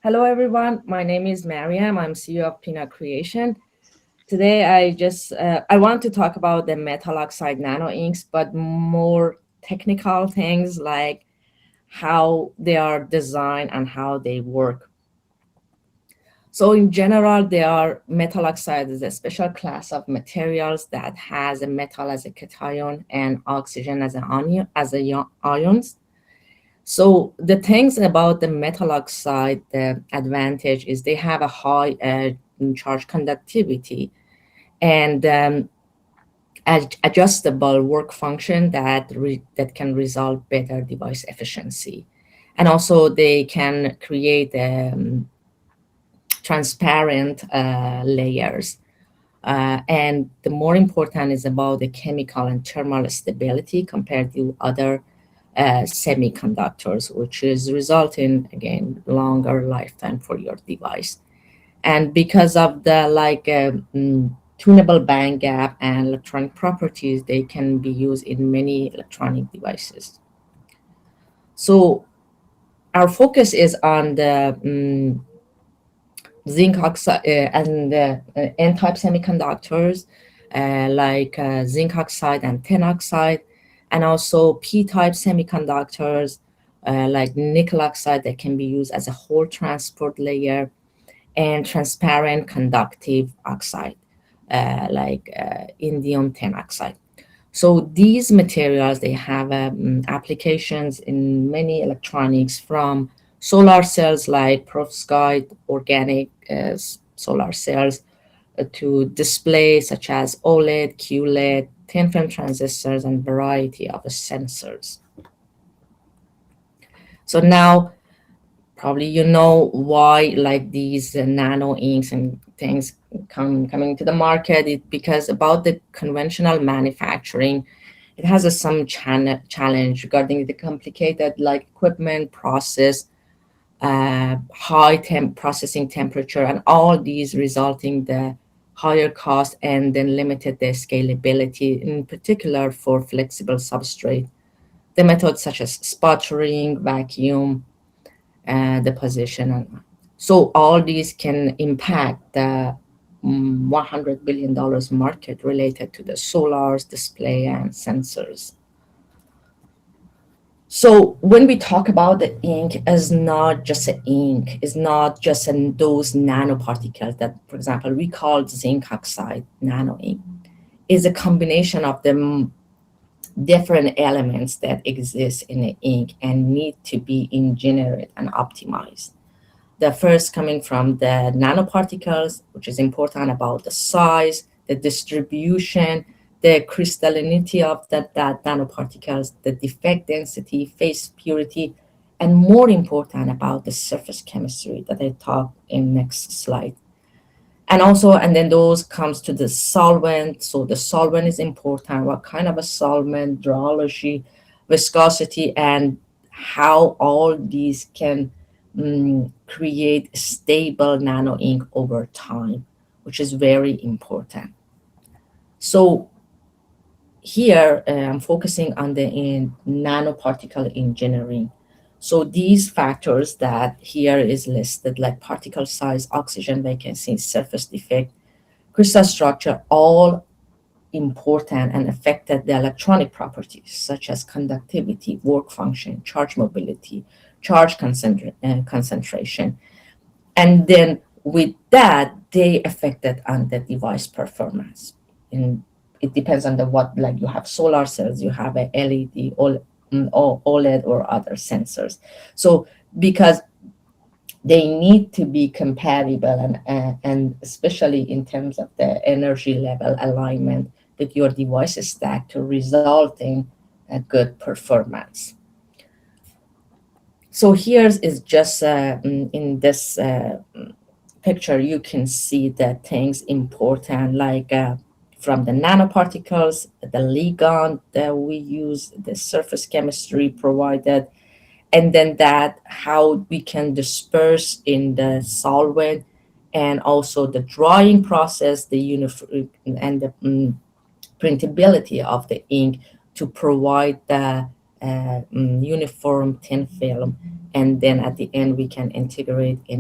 Hello, everyone. My name is Maryam. I'm CEO of PINA Creation. Today, I want to talk about the metal oxide nano inks, but more technical things like how they are designed and how they work. So in general, they are metal oxide is a special class of materials that has a metal as a cation and oxygen as an anion, ions. So the things about the metal oxide, the advantage is they have a high charge conductivity and adjustable work function that can result better device efficiency. And also they can create transparent layers. And the more important is about the chemical and thermal stability compared to other semiconductors, which is resulting again longer lifetime for your device. And because of the tunable band gap and electronic properties, they can be used in many electronic devices. So our focus is on the zinc oxide and the N-type semiconductors zinc oxide and tin oxide, and also P-type semiconductors like nickel oxide that can be used as a whole transport layer, and transparent conductive oxide indium tin oxide. So these materials, they have applications in many electronics, from solar cells like perovskite organic solar cells to displays such as OLED, QLED, thin film transistors, and variety of sensors. So now probably you know why like these nano inks and things coming to the market. Because about the conventional manufacturing, it has some challenge regarding the complicated like equipment process, high processing temperature, and all these resulting the higher cost and then limited the scalability, in particular for flexible substrate. The methods such as sputtering, vacuum, deposition, and so all these can impact the $100 billion market related to the solars, display, and sensors. So when we talk about the ink, is not just an ink, it's not just those nanoparticles that, for example, we call zinc oxide nano ink. Is a combination of the different elements that exist in the ink and need to be engineered and optimized. The first coming from the nanoparticles, which is important about the size, the distribution, the crystallinity of that nanoparticles, the defect density, phase purity, and more important about the surface chemistry that I talk in next slide. And also, and then those comes to the solvent. So the solvent is important. What kind of a solvent, rheology, viscosity, and how all these can create stable nano ink over time, which is very important. So here I'm focusing on the nanoparticle engineering. So these factors that here is listed, like particle size, oxygen vacancy, surface defect, crystal structure, all important and affected the electronic properties such as conductivity, work function, charge mobility, charge concentration. And then with that, they affected on the device performance. And it depends on the what, like you have solar cells, you have a LED, OLED, or other sensors. So because they need to be compatible and especially in terms of the energy level alignment with your device stack to result in a good performance. So here's is just in this picture, you can see the things important like from the nanoparticles, the ligand that we use, the surface chemistry provided, and then that how we can disperse in the solvent, and also the drying process, the uniform and the printability of the ink to provide the uniform thin film, and then at the end we can integrate in